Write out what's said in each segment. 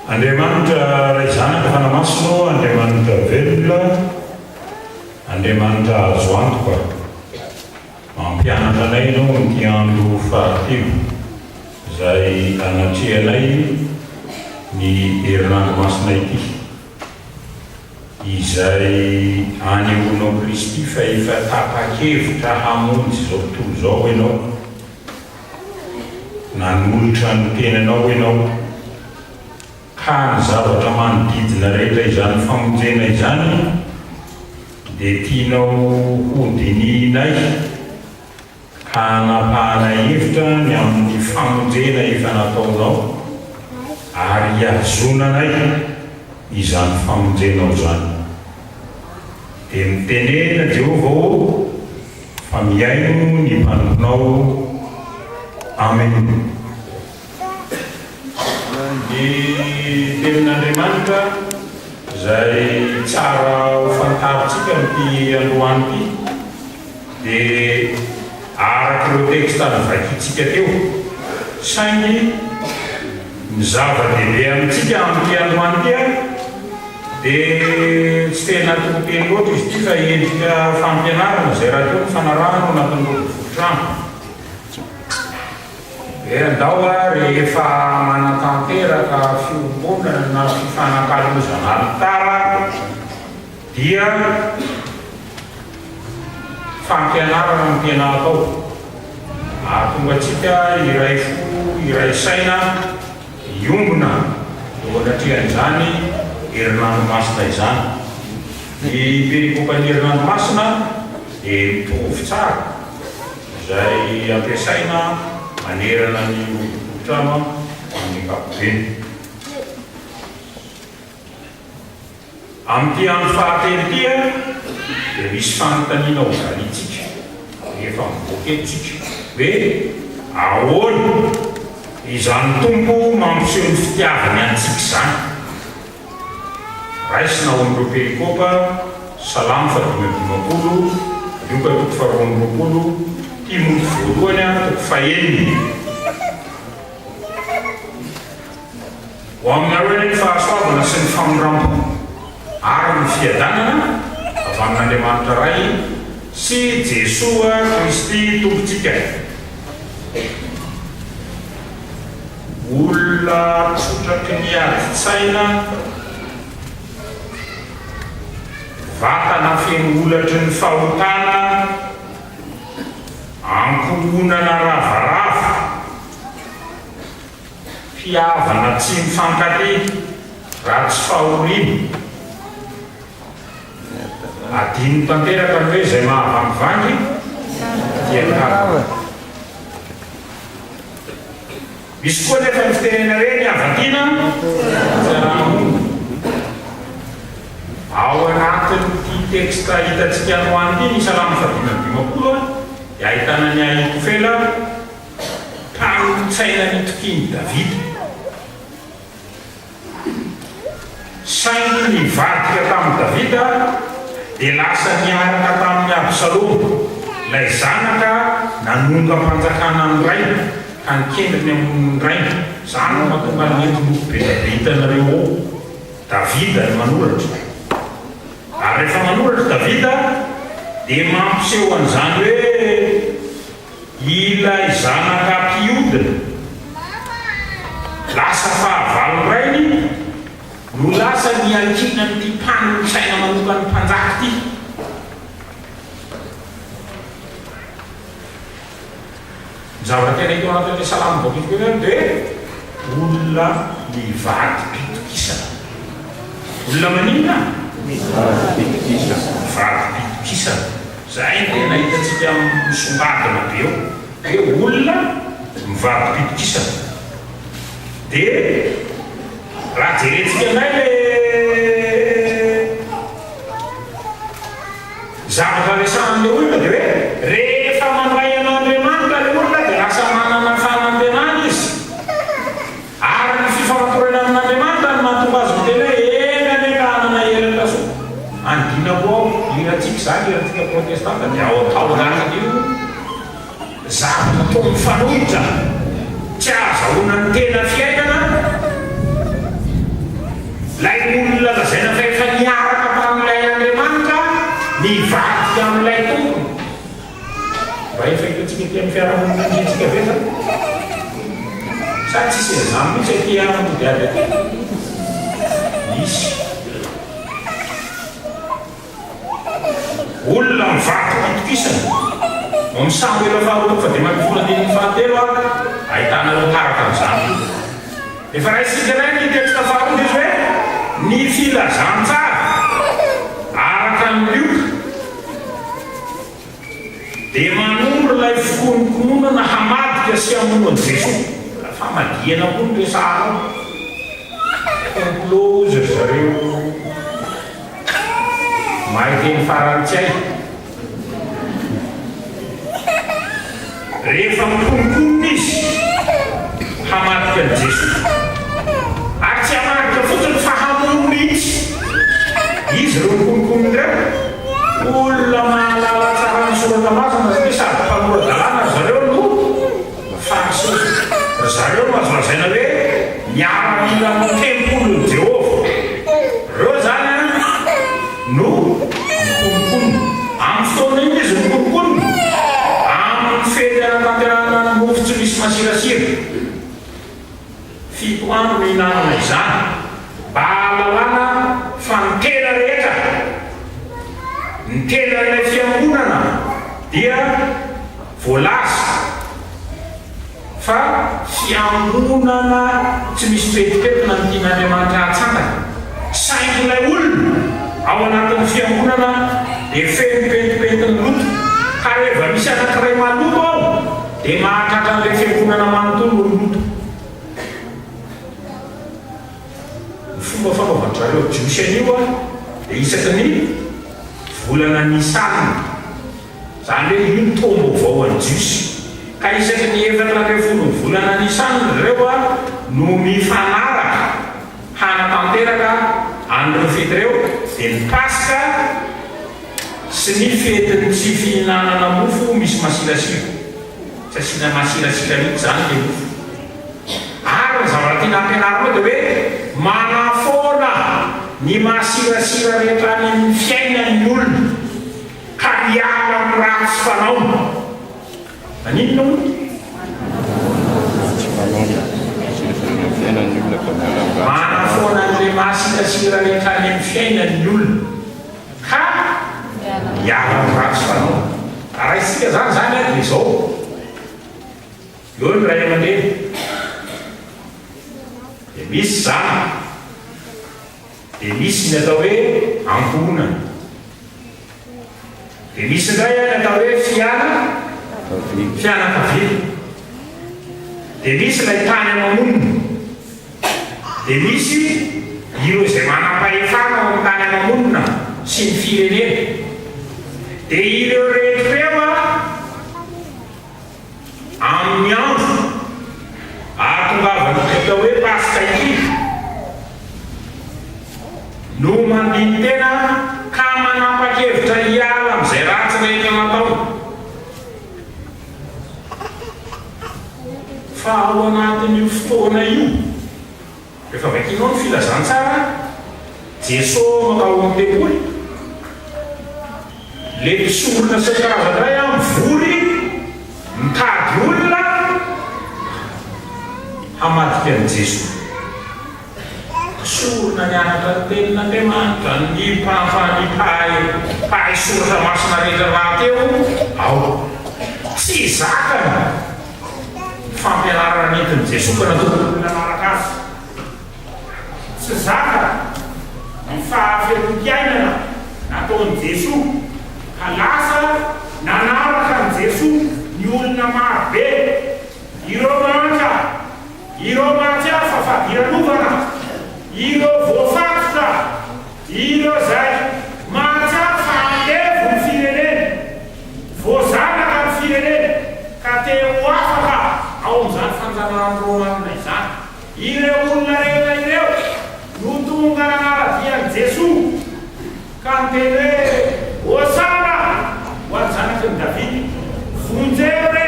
Andriamanitra ray zanaka fanamasino, Andriamanitra velona, Andriamanitra azo antoka. Mampianatra anay ianao ny andro fahatelo izay anatrehanay ny herinandro masina ity, izay anehoanao Kristy fa efa tapa-kevitra hamonjy izao tontolo izao ianao, nanolotra ny tenanao ianao, ka ny zavatra manodidina rehetra izany famonjena izany dia tianao hodininay ka hanapahanay hevitra ny amin'ny famonjena efa nataonao ary hiazonanay izany famonjenao zany. Dia mitenena Jehovah fa miaino ny mpanomponao. Amen. Ny tenin'Andriamanitra izay tsara ho fantaritsika n'ity androany ity dia arak'ireo teksta nivakitsika teo, saingy ny zava-dehibe amintsika amin'ity androany ity dia tsy tena tokoteny loatra izy ity fa endrika fampianarana izay raha teo ny fanarahana ao anatin'ny fotrano. Andao rehefa manatanteraka fiombonana na fifanankalozana alitara dia fampianarana no tena atao. Ahatonga antsika iray fo, iray saina iombona eo anatrehan'izany herinandro masina izany. Ny perikopan'ny herinandro masina dia mitovy tsara izay ampiasaina manerana ny fotrano amin'ny ankapobeny. Amin'ity andro fahatelo ity dia misy fanontaniana ho zanitsika efa mivoaka etsika hoe ahoana izany tompo mampiseho ny fitiavany antsika izany. Raisina ao amin'ireo perikopa Salamo 5:20, Luka 4:20, Timoty voalohany 4:1. Ho aminareo ny fahasoavana sy ny famonrampo ary ny fiadanana avy amin'Andriamanitra ray sy Jesoa Kristy tompontsika. Olona tsotraky ny adi-tsaina, vatana feno olatry ny fahotana, ankohonana ravarava, fiavana tsy mifankaty raha tsy fahoriana, adino tanteraka ny hoe izay mahavangovangy dia kava. Misy koa nefa ny fitenena reny avadina tsaramonina. Ao anatin'ity teksta hitantsika androany ity ny Salamo 5:20 dia ahitana ny Ahitofela mpamotsaina ny tokiany Davida. Saingy nivadika tamin'i Davida dia lasa niaraka tamin'ny Absalomo, ilay zanaka nanonga-panjakana ny rainy ka nikendriny amin'ny rainy. Izany no mahatonga ny entinoko be dia hitanareo Davida ny manoratra. Ary rehefa manoratra Davida dia mampiseho an'izany hoe ilay zanaka mpiodina lasa fahavalony rainy no lasa nialkina n'ity mpanomposaina manokany mpanjaka ity. Zavatra tena hita ao anatin'ilay Salamo voakitikoana dia olona mivady pitokisana. Olona maninona? Mivady pitokisana. Zay tena hitantsika misongadina be eo hoe olona mivady pitokisana. Dia raha jerentsika anay le zavatra resan'ilay olona dia hoe rehefa mandray an'Andriamanitra ilay olona dia lasa manana fanantenana izy, ary ny fifanatorenana amin'Andriamanitra no mahatonga azy miteny hoe eny ane ka hanana helatra so. Andinako ao irantsika izany, irantsika protestanta dia ao atao anatin'io zavatra toa mifanohitra tsy azahoana ny tena fiainana tia amin'ny fiarahamonina ve zany sady tsisy zany mihitsy aty amodiady aty misy olona mivaky pitokisana no misambo ela faharoa fa dia mampivola andininy fahatelo a ahitanareo taraka amin'izany efa raisika ray ny texte faharoa izy hoe ny filazantsara araka ny lioka dia manomro ilay fikonokononana hamadika sy hamonoan'i Jesosy famadiana koa ny resahana komplozy zareo mahay teny farantsay rehefa mikonokonona izy hamadika an'i Jesosy ary tsy hamadika fotsiny fa hamono mihitsy izy reo mikonokonona ireo olona mahalala tsara ny soratra masina sy sady mpamoradalàna zareo no fariseusy zareo no azo lazaina hoe miara-mila ny tempoly Jehova reo zany no mikonokonona amin'ny fotoana iny izy mikonokonona amin'ny fety anatanterahana ny mofo tsy misy masirasira fito andro mihinanana izany mba hahalalana fa ny tena rehetra ny tena ilay fiangonana dia voalaza fa fiangonana tsy misy petipetina ny tian'Andriamanitra hatsangana saingy ilay olona ao anatin'ny fiangonana dia feno petipetin'ny loto ka rehefa misy anankiray maloto ao dia mahatratra an'ilay fiangonana manontolo ny loto ny fomba fanaovan'zareo jiosy anio a dia isaky ny volana nisanina zany hoe io ny tombo vao an'ny jiosy ka isaky ny efatra ambin'ny folo ny volana nisanina ireo a no mifanaraka hanatanteraka an'ireo fety ireo dia ny Paska sy ny fetiny tsy fihinanana mofo misy masirasira tsy asiana masirasira mihitsy zany le mofo ary ny zavatra tiana ampianarana dia hoe manafoana ny masirasira rehetra any amin'ny fiainan'ny olona ka miala amin'ny raha tsy fanaona anino manafoana an'ilay masirasira rehetra any amin'ny fiainan'ny olona ka miala amin'ny raha tsy fanaona raha isika zany zany a dia zao eo ny ray aman-dreny dia misy zany dia misy ny atao hoe ankohonana dia misy indray ny atao hoe fianakavina dia misy ilay tany amamonina dia misy ireo izay manam-pahefana ao amin'ny tany amamonina sy ny firenena dia ireo rehetrareo amin'ny andro ahatongavana atao hoe Paska ity no mandiny tena ka manapa-kevitra hiala amin'izay ratsy rehetra natao fa ao anatin'io fotoana io rehefa vakinao ny filazantsara Jesosy makao amin'ny tempoly le mpisorona sy karazana ray mivory mitady olona hamadika an'i Jesosy sorona ny anatra ny tenin'Andriamanitra ny mpahay soratra masina rehetra raha teo ao tsy zakana fampianarana entin'i Jesosy ka nataolona naraka azy tsy zaka ny fahafelom-piainana nataon'i Jesosy ka lasa nanaraka an'i Jesosy ny olona marobe ireo mahatsy afa fadiranovana ireo voafatotra ireo zay mahatsy afa andevo ny firenena voazanaka ny firenena ka teo afaka ao amin'izany fanjanahany romanina izany ireo olona rehetra ireo no tonga nanaradian'i Jesosy ka niteny hoe hosana ho any zanaky ny Davida vonjeo re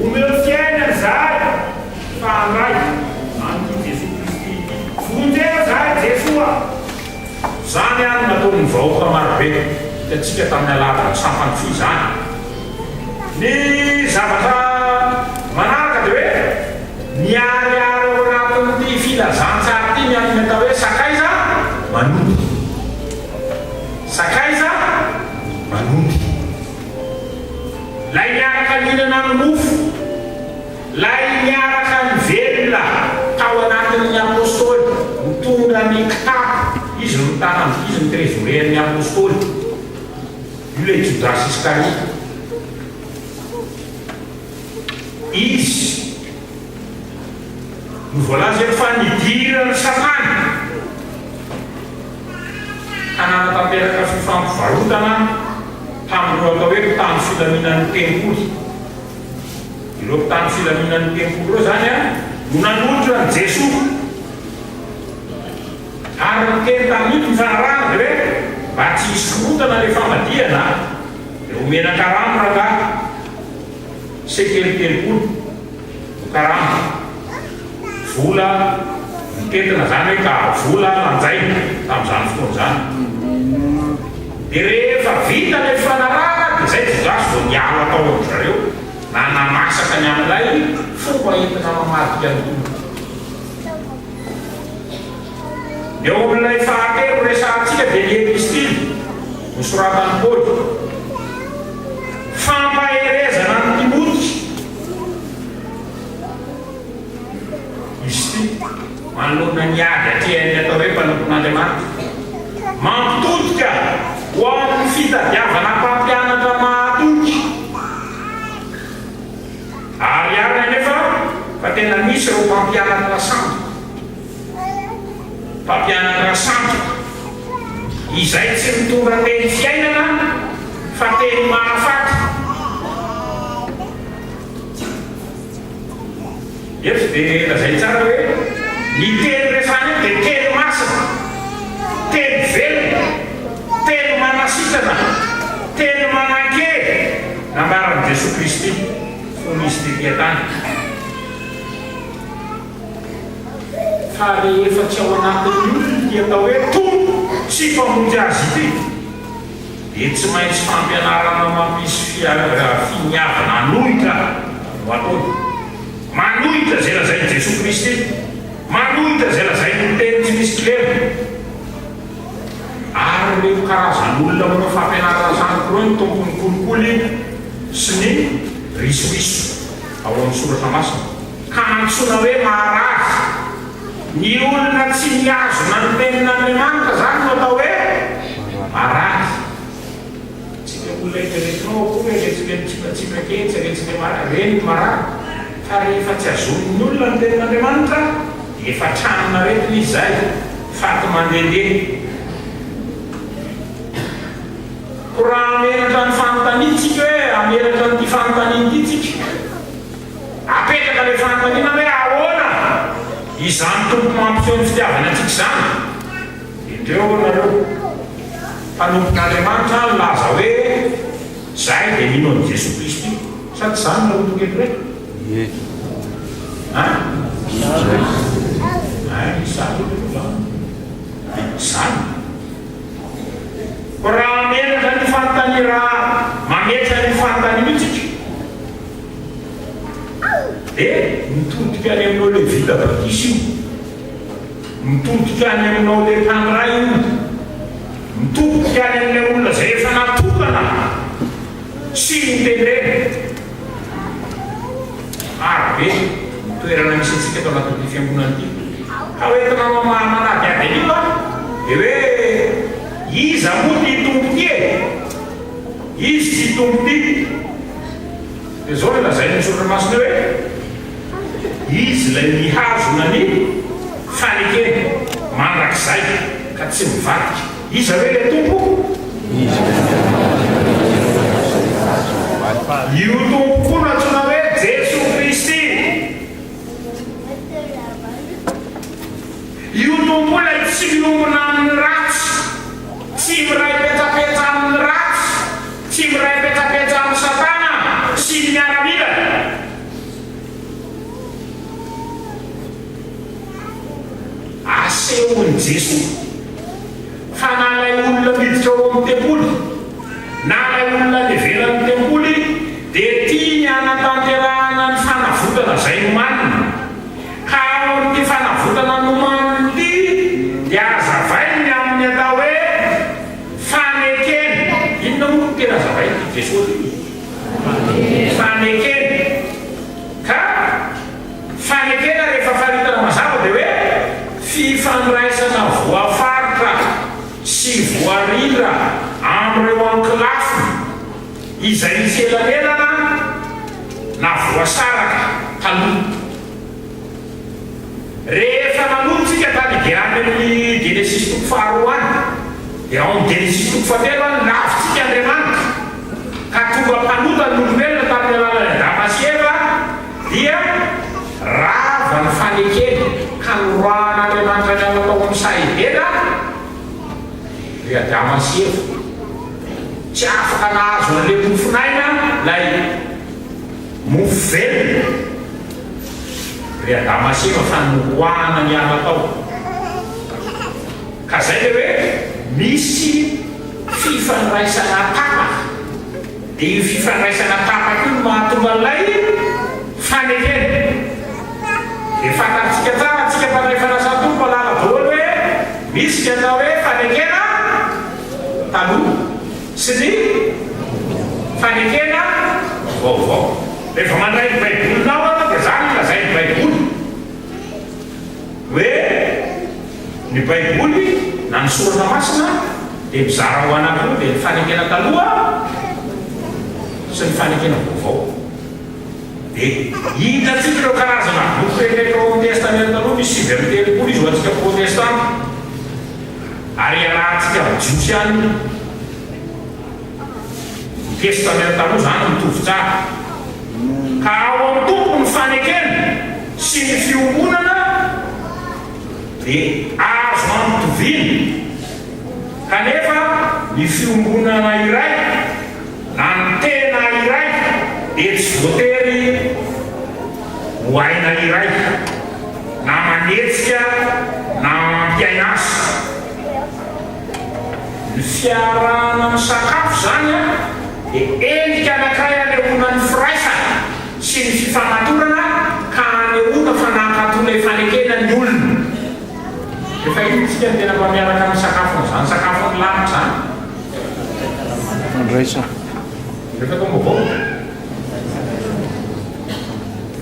omeo fiainany zahay fa andray an'ity Jesosy Kristy vonjeo zahay Jesosy zany any nataony vahoaka marobe tatsika tamin'ny alavany sampany fi zany ny zavatra manaraka dia hoe miariary ao anatin'ity filazantsara ity miariny atao hoe sakaiza manondy. Sakaiza manondy. Lay miaraka mihinana ny mofo, lay miaraka ny velona tao anatin'ny apôstôly mitondra ny kitapo, izy no tanany, izy ny trézorean'ny apôstôly. Io lay Judas Iscariote. Izy no voalaza hoe fa nidirany Satana hanana tanteraka fifampivarotana tamin'ireo atao hoe mpitandro filaminan'ny tempoly. Ireo mpitandro filaminan'ny tempoly ireo zany a no nanolotra ny Jesosy ary niteny tamin'io mifanarahana dia hoe mba tsy hisy korotana le famadiana dia omena karama raha sekely telopolo karama vola mitentina zany hoe ka vola lanjaina tamin'izany fotoana zany. Dia rehefa vita le fanarahana dia zay Judasy vao niala atao amin'ny zareo na namasaka ny amin'ilay fomba entina mamadika ny tompo. Dia eo amin'ilay fahatelo resahantsika dia ny epistily nosoratan'i Paoly fampaherezana ny Timoty. Izy ty manolona ny ady atrehany atao hoe mpanompon'Andriamanitra mampitodika ho amin'ny fitadiavana mpampianatra mahatoky. Ary arina nefa fa tena misy ireo mpampianatra santo, mpampianatra santo izay tsy mitondra teny fiainana fa teny mahafaty. Eto dia lazay tsara hoe ny teny resany dia teny masina, teny velona, teny manasitana, teny manan-kely nambaran'i Jesosy Kristy fony izy tetỳ tany. Fa rehefa tsy ao anatin'io dia atao hoe tompo sy mpamonjy azy ity dia tsy maintsy fampianarana mampisy finiavana anohitra ho ataony. Manohitra zay lazain'i Jesosy Kristy, manohitra zay lazain'ny teny tsy misy kilemo. Ary reo karazan'olona manao fampianarana zanako reo ny tompony kolikoly sy ny risoriso ao amin'ny soratra masina ka antsoina hoe maharazy. Ny olona tsy niazona ny tenin'Andriamanitra zany no atao hoe maharazy. Tsika olona iteretinao koa retsika mitsipatsipaketsy retsika reny maharazy. Fa rehefa tsy azon'ny olona ny tenin'Andriamanitra dia efa tranona retina izy zay faty mandehandeha. Ko raha ameratra ny fanontaniantsika hoe ameratra nyty fanontaniana ity tsika apetraka le fanontaniana hoe ahoana izany tompo mampiseho ny fitiavana antsika zany. Indreo nareo mpanompon'Andriamanitra laza hoe zay dia mino an'i Jesosy Kristy sady zany narotokely re zany. Ko raha ameratra ny fanontania raha mametra ny fanontaniana itsika dia mitodika any aminao le vita batisy io, mitodika any aminao le mpamiray io, mitodika any amin'ilay olona zay efa natokana sy nitendrena. Arobe toerana misy antsika tao anatin'ity fiangonana ity ka hoentina manady ady anio a dia hoe iza moa ty tompo ty e, izy ty tompo ty. Dia zao le lazain'ny soratra masina hoe izy lay mihazona ny fanekeny mandrakizay ka tsy mivadika. Iza hoe le tompo? Io tompo koa natsoina hoe Jesosy Kristy. Io tompo lay tsy miombona amin'ny ratsy, tsy miray petapeta amin'ny ratsy, tsy miray petapeta amin'ny Satana sy ny miaramila. Asehony Jesosy fa na lay olona miditra ao amin'ny tempoly na lay olona levelan'ny tempoly dia tia ny hanatanterahana ny fanavotana zay nomanina ka ao amin'ity fanavotana nomanina ity dia azavainy amin'ny atao hoe fanekeny. Inona moa tena azavainy Jesosy fanekeny. Ka fanekena rehefa faritana mazava dia hoe fifandraisana voafaritra sy voarindra amin'ireo ankilafo izay misy elanelana na voasaraka taloha. Rehefa nanombotsika tany idiany amin'ny Genesis toko faharoa any dia ao amin'ny Genesis toko fahatelo any lavintsika Andriamanitra ka tonga mpanota ny olombelona tamin'ny alalany Adama sy Eva dia rava ny fanekeny ka norohan'Andriamanitra ny anatao amin'ny saibena dia Adama sy Eva tsy afaka nahazo an'ilay mofinaina lay mofo velona ry Adama sy Eva fa norohana ny anatao. Ka zay dia hoe misy fifandraisana tapaka dia io fifandraisana tapaka io mahatonga an'ilay fanekeny. Dia fantatsika tsara atsika mpanray fanasana tompo alala voalohany hoe misy ny atao hoe fanekena taloha sy ny fanekena vaovao. Rehefa mandray ny baibolinao ana dia zany lazay ny baiboly hoe ny baiboly na ny soratra masina dia mizara ho anankiroa dia ny fanekena taloha sy ny fanekena vaovao. Dia hitantsika ireo karazana boky rehetra ao amin'ny testamenta taloha misy 9 izy ho antsika protestanta ary alahantsika jiosy any testamenta taloha zany mitovy tsara. Ka ao amin'ny tompo ny fanekena sy ny fiombonana dia azo ampitoviny. Kanefa ny fiombonana iray na ny tena iray dia tsy voatery ho aina iray na manetsika na mampiaina azy. Ny fiarahana amin'ny sakafo zany dia endrika anankiray anehoana ny firaisana sy ny fifamatorana ka anehoana fa nankatona fanekena ny olona. Efa itsika ny tena mba miaraka amin'ny sakafo zany sakafo ny lamitra zany fandraisana rehefa tombo avao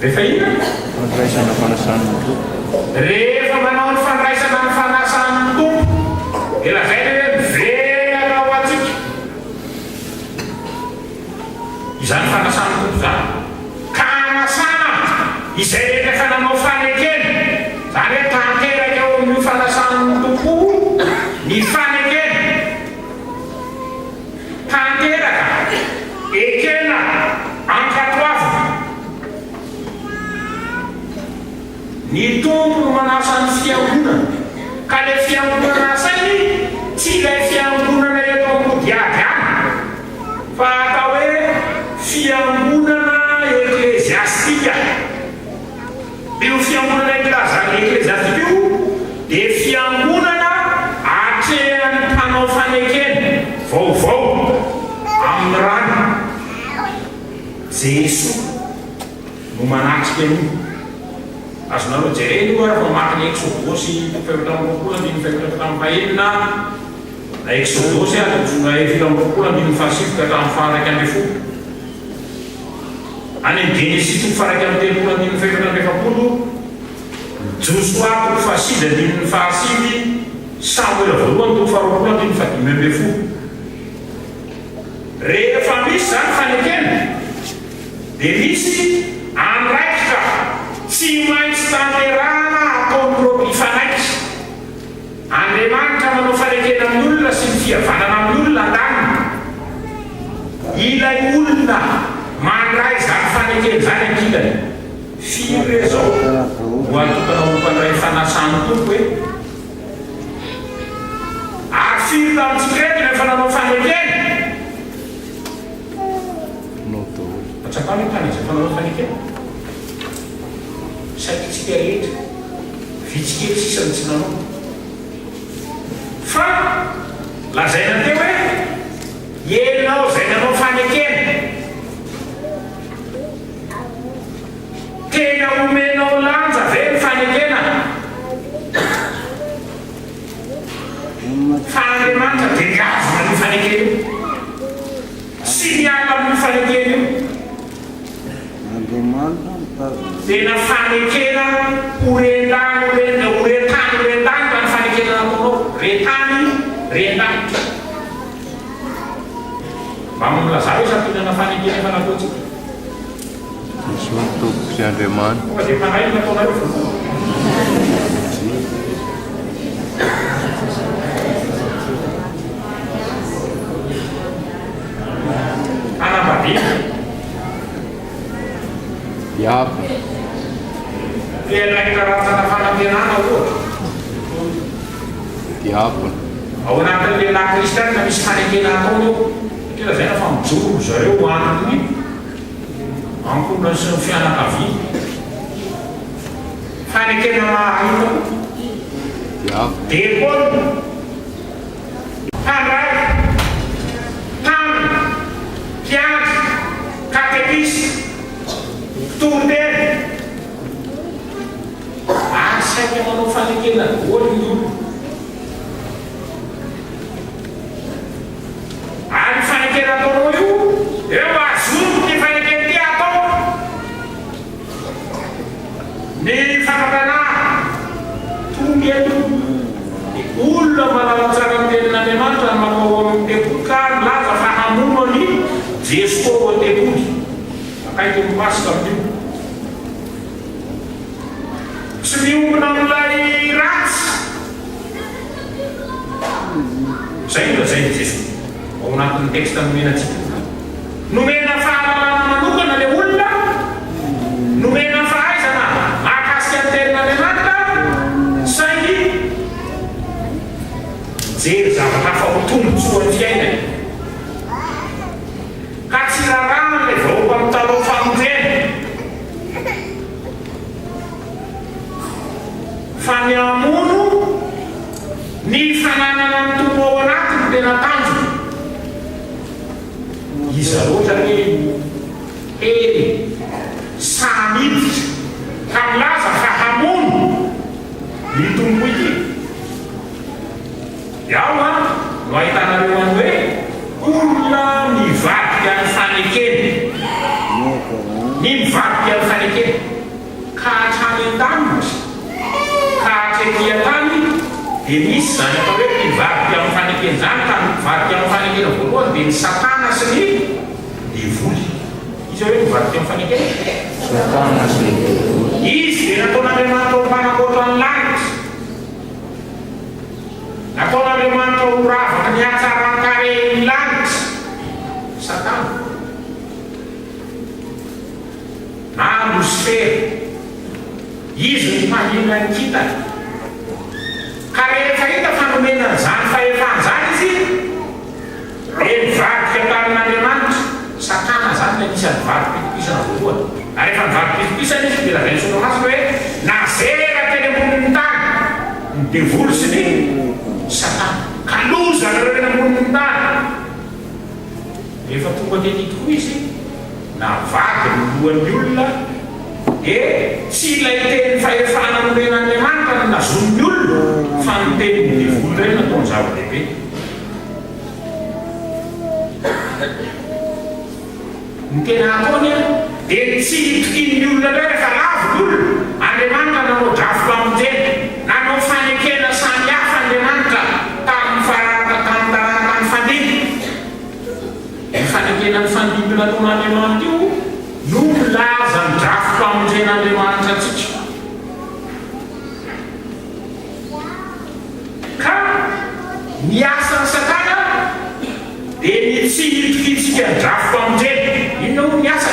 rehefa ina fandraisana fanasana rehefa manao ny fandraisana ny fanasana ny tompo dia lazay le hoe mivelana ho atsika izany fanasana ny tompo zany ka anasana izay rehefa nanao fanekeny zany hoe tanteraka eo amin'ny fanasana ny tompo ny fanekeny tanteraka ekena ankatoavina ny tompo no manasa ny fiangonana ka le fiangonana asainy tsy ilay fiangonana eto ambodiady any fa atao hoe fiangonana ekleziastika. Io fiangonana ekleziastika io dia fiangonana atrehan'ny mpanao fanekeny vaovao amin'ny rano. Jesoa no manatrika an'io. Azonareo jereny io ary fa mamaky ny Exodosy 7:25 na Exodosy 7:27 any amin'ny Genesis 3:3 Joshua 7:9 Samuel 2:2 rehefa misy zany fanekena dia misy andraikitra tsy maintsy tanterahana ataon'ireo mpifanaiky. Andriamanitra manao fanekena amin'ny olona sy ny fihavanana amin'ny olona an-daniny. Ilay olona mandray zany fanekena zany ankilany firy zao ho atokana ho mpandray fanasany tompo hoe ary firy tamintsika rehetra rehefa nanao fanekena atsakany tany izay fananao fanekena saikitsika rehetra vitsikely sisany tsy nanao fa lazaina teo hoe enao zay nanao fanekena tena omenao lanja ve ny fanekena fa Andriamanitra dia azona ny fanekena io sy miala amin'ny fanekena io tena fanekena orendany oretany ka ny fanekena nataonao retany rendany mba mamilazao hoe sampinana fanekena efa nataontsika misy tompoko sy Andriamanitra tonga dia mpanay nataonareo anambadiana iapa tena hikaratsana fanampianana ohatra diapona ao anatin'ny lehilahy kristianina misy fanekena ataony eo satria zay fa mijoro zareo aniny ankondrany sy ny fianakaviana fanekena mahahita diapa depôny handray tany mpiandry katekisy mpitoro-teny ary saika manao fanekena daholo ny olo ary fanekena ataonao io eo azono ny fanekena ty atao ny fanatana tonga eto olona manao tsara ny tenin'Andriamanitra ny manao amin'ny tempoly ka laza fa hamono ny Jeso ao an-tempoly akaiky mipasika amin'io tsy miombona amin'ilay ratsy zay no zay Jeso ao anatin'ny texte nomenatsika nomena fahalalana manokana le olona nomena fahaizana mahakasika ny tenin'Andriamanitra saingy jery zavatra fa ho tombotsoa ny fiainany ka tsy rarana le vahoaka amin'ny taloha famonjena fa ny amono ny fananana ny tompo ao anatiny tena tanjo iza loatra ny hery samiditra ka milaza fa hamono ny tompo ity ao a no ahitanareo any hoe olona mivadika ny fanekeny ny mivadika ny fanekeny ka hatrany an-tany ka hatreky an-tany dia misy zany atao hoe mivadika amin'ny fanekeny zany ka mivadika amin'ny fanekena voalohany dia ny Satana sy ny devoly izy hoe mivadika amin'ny fanekeny Satana sy ny devoly izy dia nataon'Andriamanitra ho mpanamboatra ny lanitra nataon'Andriamanitra ho ravaka ny hatsaran-kare ny lanitra Satana na Lucifer izy ny mpandina ny kitana ka rehefa hita fanomenana zany fahefana zany izy dia mivadika tamin'Andriamanitra Satana zany la nisy mivady pitipisana voalohany ary rehefa mivady pitipisana izy dia lazay sotomasina hoe nazera teny ambonin'ny tany ny devoly sy ny Satana ka loza nareo eny ambonin'ny tany rehefa tonga teny tokoa izy navady ny lohan'ny olona dia tsy ilay teny fahefana nomen'Andriamanitra no nazon'ny olona fa ny tenin'ny devoly reny nataony zava-dehibe ny tena ataony dia tsy hitokin'ny olona ndray rehefa lavo ny olona Andriamanitra nanao drafo amonjena nanao fanekena samy hafa Andriamanitra tamin'ny tamin'ny fandimby ny fanekena ny fandimby nataon'Andriamanitra io no milaza ny drafo amonjen'Andriamanitra atsika ka miasa ny Satana dia ny tsy hitokitsika ny drafo amonjena inona ho miasa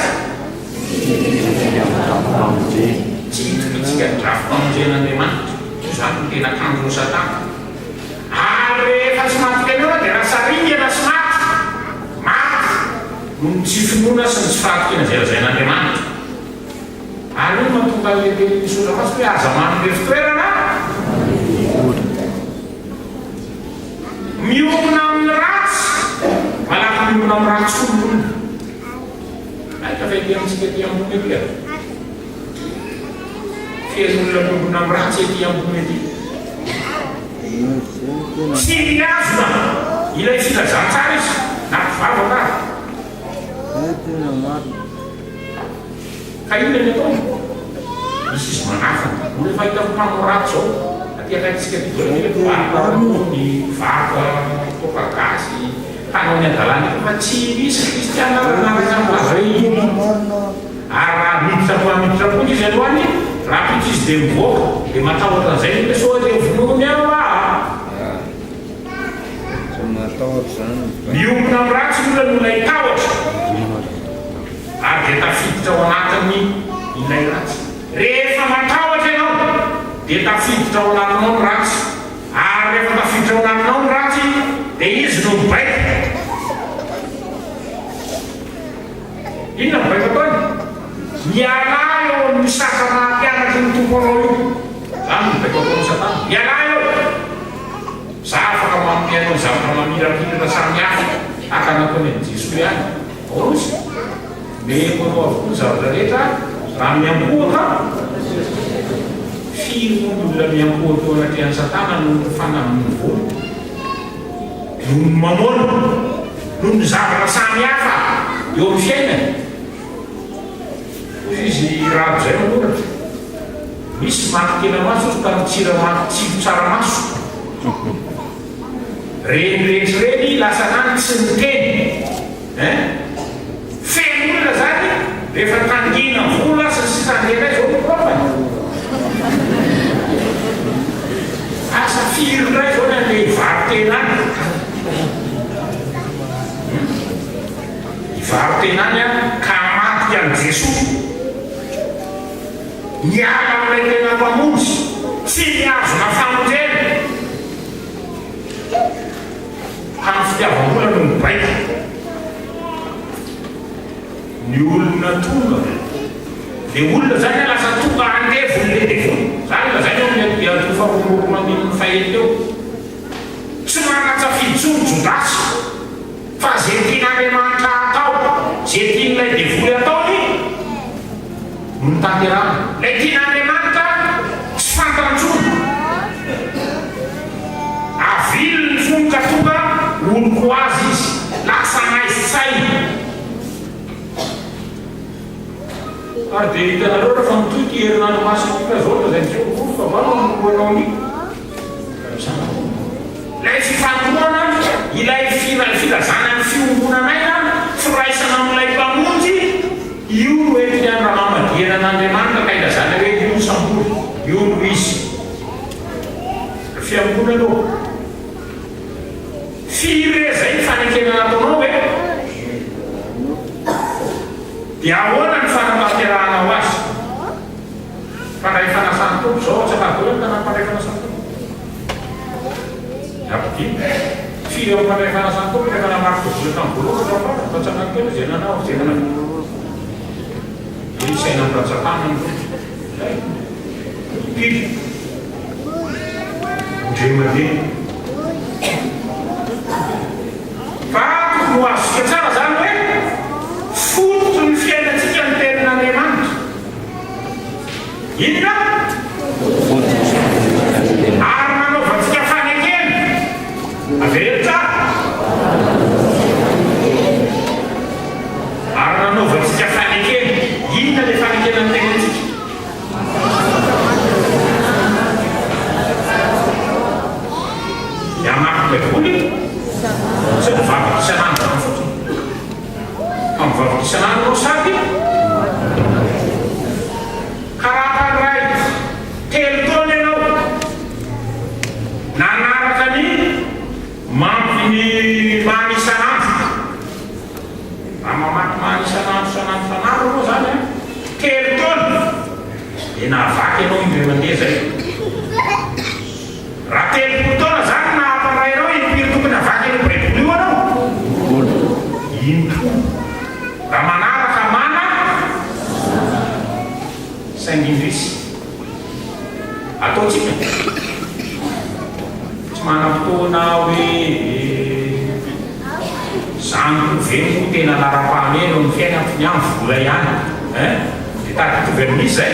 tsy hitokitsika ny drafo amonjen'Andriamanitra zany no tena kanjo ny Satana ary rehefa tsy maty kenao dia raha saringana sy maty no ny tsy finoana sy ny tsy fahatokena zay lazain'Andriamanitra ary io mahatonga lehibe misondra masy hoe aza manome fitoerana miomona amin'ny ratsy malaky miomona amin'ny ratsy kombona aika fa ity amintsika ty ambony etia fian'olona tombona amin'ny ratsy ety ambony ety tsy miazona ilay filazantsara izy na mpivavaka ka ina ny atao misy izy manafana ole fahitako mpano ratsy zao atiakaitsika ny vaka toka gasy hanao ny adalàna fa tsy misy kristiana ranarakaazay ary raha miditra miditra koa izy aloany raha pitry izy dia mivoaka dia matahotra an'izay ny so dia vonomy ava miombona amin'ny ratsy olona no ilay tahotra ary dia tafiditra ao anatiny ilay ratsy rehefa matahotra ianao dia tafiditra ao anatinao ny ratsy ary rehefa tafiditra ao anatinao ny ratsy dia izy no mibaika inona mibaika ataony miala eo amin'ny sakana mpianatry ny tompo anao io zany mibaika ataony satana miala eo za afaka mampianao zavatra mamirapirana samihafa akanatony any Jesosy ihany ozy meko anao avokoa zavatra rehetra raha miamboaka firy olona miamboaka eo anatrehany satana no fanamin'ny volo no mamona no ny zavatra samihafa eo amin'ny fiainany izy raha zay manoratra misy matikena maso izy tamintsiro tsaramaso reny lasa nany tsy miteny fen'olona zany rehefa tangina vola sy tandena zao mipropany asa firy ray zao ny andeha ivarotenany ivarotenany a ka matika an' Jesosy miala amin'ilay tena mpamonjy tsy miazona famonjena amin'ny fitiavam-bola no mibaika ny olona tonga dia olona zany lasa tonga andevony le devony zany la zany eo atofaromorona amin'ny fahety eo tsy manatsafidy Jodasy fa zay tian'Andriamanitra atao zay tian'ilay devoly ataony no tanterana lay tian'Andriamanitra tsy fantantsony avily ny fonka tonga oloko azy izy lasa maizitsay ary dia hitanareo rehefa mitoky herinandro masotika zao zay ntseo fa valo moanao ny lay fifantoana ilay filazana ny fiombonanaina firaisana amin'ilay mpamonjy io no etiany raha mamadieran'Andriamanitra ka ilazana hoe io samboly io no izy fiambona aloha firy zay fanekena nataonao hoe dia ahoana ny fanampahaterahanao azy fandray fanasany tompo zao tsakako hoe tanapandray fanasany tompo apodi firy amin'ny fandray fanasany tompo rehefa namariko vola tamboloko fa tsakako kely zay nanao zay nanao io saina amiratsakana pily ndre mandeha fa no azosika tsara zany hoe fototra ny fiainantsika ny tenin'Andriamanitra inona ary nanaovantsika fanekena averitra ary nanaovantsika fanekena inona le fanekena ny tenintsika ianako baiboly tsy mivavaka isan'andro zany fotsiny fa mivavaka isan'andro no sady karaharay telo taona ianao nanaraka ny mampiny many isan'andro raha mamaky many isan'andro moa zany telo taona dia nahavaky ianao indray mandeha zay raha telopolo taona zany nahamparainao impiry tokony havaky ny baiboly io anao impolo raha manaraka mana saingindrisy ataotsika tsy manam-potoana hoe zany toveno tena lara-pahameno ny fiainako ny amin'ny vola ihany dia tady tovery misy zay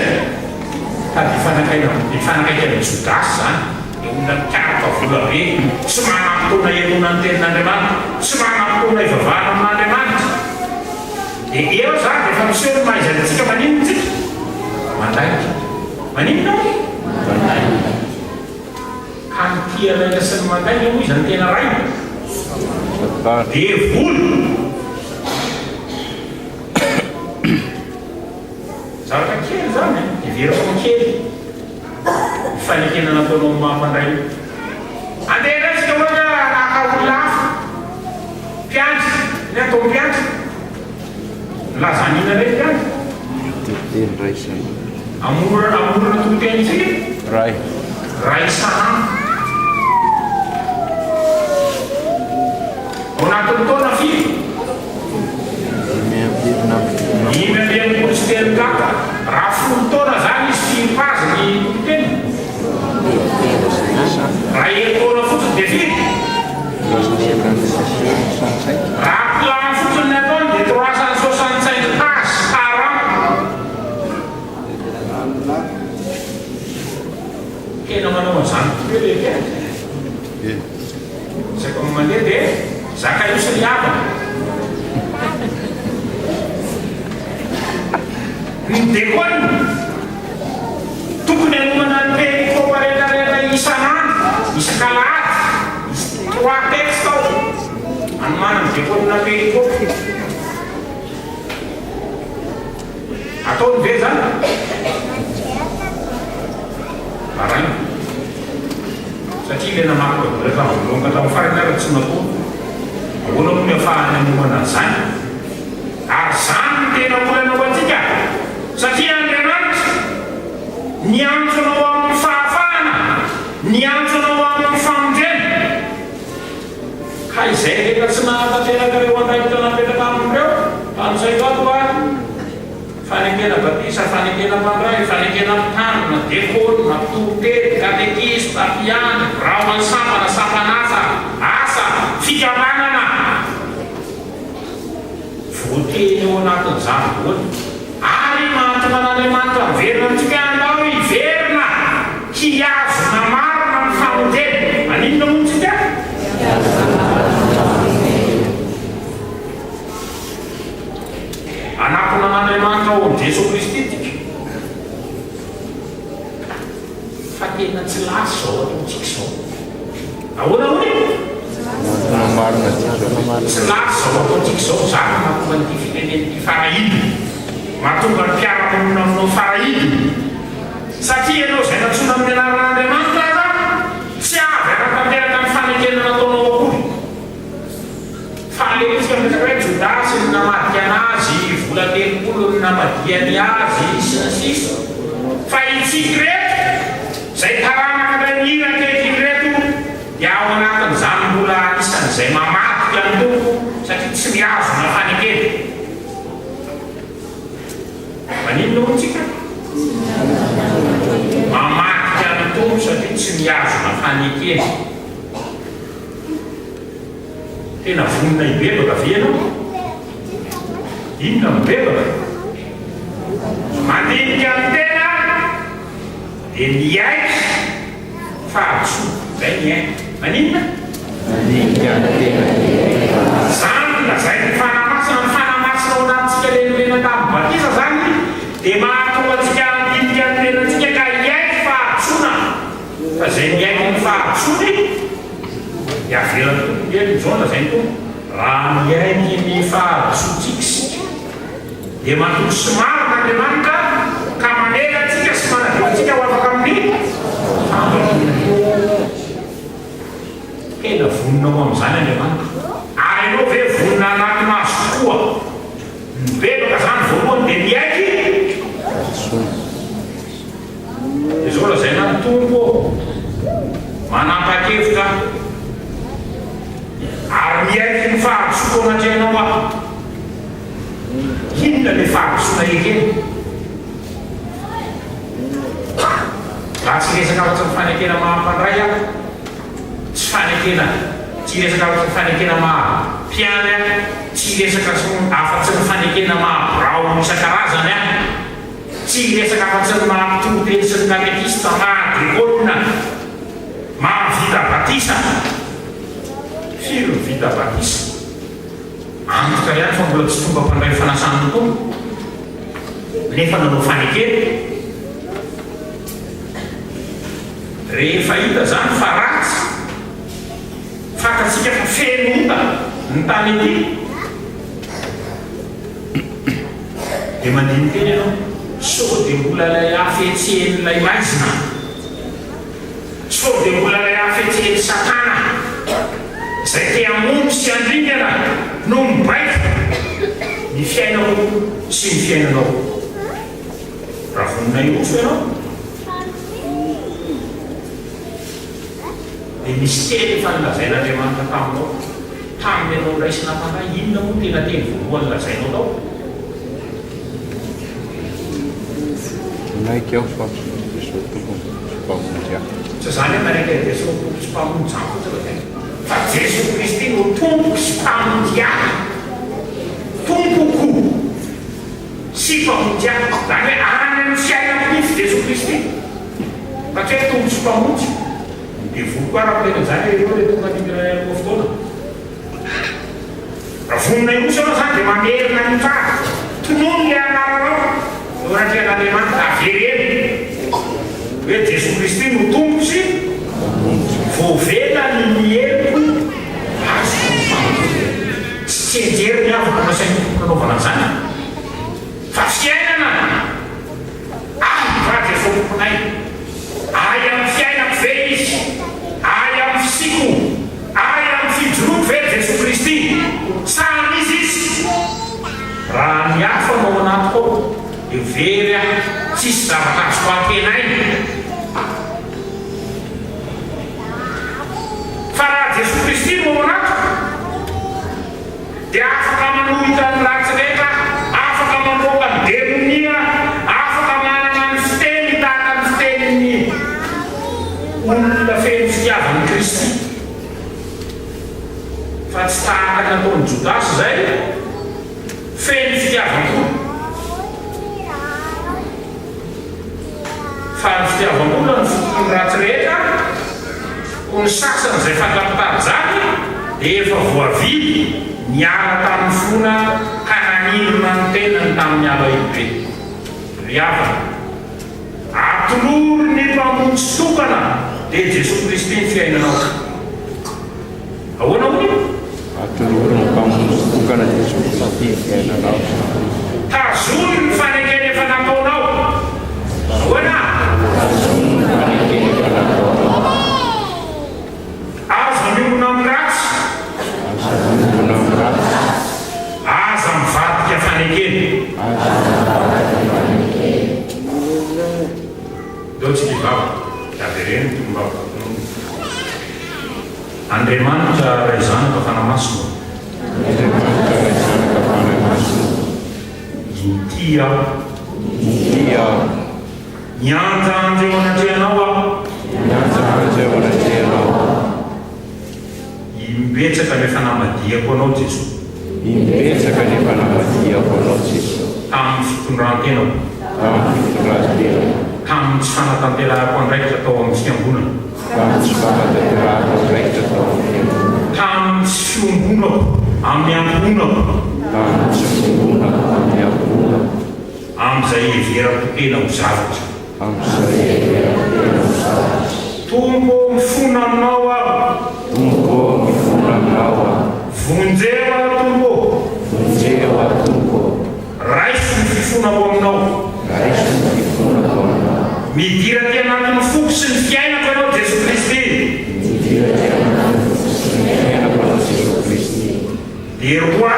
Tady ifanakaikana Judas zany dia olona mikapa vola be tsy manam-potoana ianonany tenin'Andriamanitra tsy manam-potoana ivavahana amin'Andriamanitra dia eo zany dia efa miseho ny mahaizantsika maninona tsika mandaika maninona ka nitialaina sy ny mandaika moa izy ny tena ray dia volo zavatra kely zany iverako kely fanekena nataonao mampandray andeha ratsika oatra nakaolafo mpiantry ny atao mpiantry lazanina rey mpiantry amorana totena isika ray sahana ao anatin'ny taona firy 5 sy telo kaka raha 10 taona zany izy fipazy ny totena raha 1 taona fotsiny dia firy raha plan fotsiny ny ataony dia 365 pas par an kena manao an'izany toeleka saka mandeha dia zaka io sy ny havana dia koa tokony anomana ny perikôpa rehetrarehetra isan'andro isan-kalahady 3 texte ao anomanany dia koa nona perikôpa ataony ve zany maray satria le namako rehefa volonga tao farinara tsy natao ahoana moa ny afahany anomana an'izany ary zany ny tena olana ho antsika satria Andriamanitra niantsonao amin'ny fahafahana niantsonao amin'ny famonjena ka izay rehetra tsy nahatanteraka reo andraikitra napetraka amin'ireo amin'izay tato ary fanekena batisa fanekena mpandray fanekena mpitandrina dekôna mpitotety katekisy tapiany rao ansambana sampanasa asa fikamanana voateny eo anatin'izany voany ary mantoman'Andriamanitra miverina amintsika andao iverina hiazona marina ny famonjena maninona montsika anapona an'Andriamanitra ao amin'i Jesosy Kristy tika fa tena tsy lasy zao ataontsika zao ahoana hoe tsy lasy zao ataontsika zao zany mahatonga nyty fitenenity farahidiny mahatonga ny mpiara-monina aminao farahidiny satria ianao zay natsona amin'ny anaran'Andriamanitra aza tsy avy ara-tanteraka ny fanekena nataonao akory fa aleitsika miresaka hoe Jodasy ny namadika anazy vola 30 ny namadiany azy sy ny sisa fa itsika reto zay taranaka ndanira kely reto dia ao anatin'izany mbola anisan'izay mamadika ny tompo satria tsy miazona fanekena maninona montsika mamadika ny tompo satria tsy miazona fanekena tena vonina ibebaka ve ianao inona mibebaka mandinika ny tena dia miaiky fahasoa zay miaiky maninona zany lazay ny fanamasina ny fanamasina ao anatintsika lenolena tamin'ny batisa zany dia mahatonga antsika andinika ny tenantsika ka iaiky fahasoana fa zay miaiky ny fahasoany iaverany tompokely zaona zay ny tompo raha miaiky ny fahasoantsika sika dia matoky sy marin'Andriamanitra ka manela antsika sy manadio antsika ho afaka amin'ny tena vonina ho amin'izany Andriamanitra ary ianao ve vonina anaty maso tokoa mibebaka zany voalohany dia miaiky dia zao lazaina ny tompo manapa-kevitra ary miaiky ny fahasoa anaty ianao a inona le fahasoana ekeny raha tsy resaka afatsy ny fanekena mahampandray a tsy fanekena tsy resaka afatsy ny fanekena mahampiany a tsy resaka afatsy ny fanekena mahabrao isan-karazany a tsy resaka afa-tsy ny mampitoteny sy ny katekista mahagrikôlina mahavita batisa firy ny vita batisa antoka ihany fa mbola tsy tonga mpandray fanasany tompo nefa nanao fanekeny rehefa hita zany fa ratsy fatatsika fa fenota ny tany ety dia mandiny teny ianao sao dia mbola lay afetsehen'ilay maizina sao dia mbola lay afetseheny satana izay te hamono sy andringana no mibaika ny fiainao sy ny fiainanao raha vonina ioso ianao dia misy teny efa nilazain'Andriamanitra taminao taminy ianao raisina mpandray inona moa tena teny voalohany lazainao tao Naik aho fa Jesosy tompony mpamonjy aho. Tsy zany hoe maraiky Jesosy tompo sy mpamonjy ahy fotsiny zay fa Jesosy Kristy no tompo sy mpamonjy ahy tompoko sy mpamonjy ahy zany hoe any amin'ny fiainako mihitsy Jesosy Kristy satria tompo sy mpamonjy dia volo koa raha tena zany ireo le tonga dingira koa fotoana raha vonina ioso anao zany dia mamerina ny fary tonono le anaranao oratrean'Andriamanitra avereny hoe Jesosy Kristy no tompo sy voavela ny miheko azo tsy tsenjery ny avy nanasainy tompo nanaovana zany fa fiainana raha Jesosy tomponay ay amin'ny fiainako ve izy ay amin'ny fisiko ay amin'ny fijoroako ve Jesosy Kristy samy izy raha ny hafa nao anatiko dia very aho tsisy zavatra azoko antenay fa raha Jesosy Kristy no anatiko dia afaka manohitra ny ratsy rehetra afaka mandroaka ny demonia afaka manana ny fiteny tahaka ny fitenin'ny olona feno fitiavan'ny Kristy fa tsy tahaka ny ataon'ny Jodasy zay feno fitiavan'olo fa ny fitiavan'olona ny fotony ratsy rehetra ho ny sasany izay fankamitady zany dia efa voavidy niala tamin'ny fona ka naninona ny tenany tamin'ny ala ibe riavana atolory ny mpamonjy tokana dia Jesosy Kristy ny fiainanao ahoana hoy Atolory ny mpamonjy tokana Jesosy Kristy ny fiainanao tazony ny fanekeny efa nataonao ahoana aza miona amin'ny ratsy aza mivadika fanekeny deo tsy kivava avereny tombava Andriamanitra ray zanaka fanamasina inty aho nianja andreo anatrehanao aho imbetsaka nefa namadiako anao Jesosy tamin'ny fitondrantenao tamin'ny tsy fanatanterahako andraikitra tao amin'ny fiangonana tamin'ny tsy fiombonako amin'ny ambonako amin'izay everako tena ho zavatra tombo mifona aminao aho vonjeo aho tombo raisy ny fifonako aminao midira ty anatin'ny foko sy ny fiainako ianao Jesosy Kristy dia roako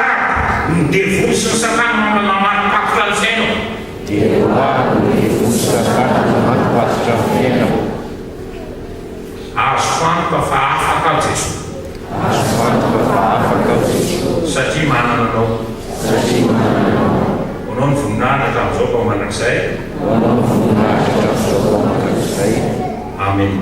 ny devoly sy ny satana mamatopatotra ny fiainao azo fantoka fa afaka aho Jesosy satria manana anao anao ny voninahitra tamin'izao kao manakizay amen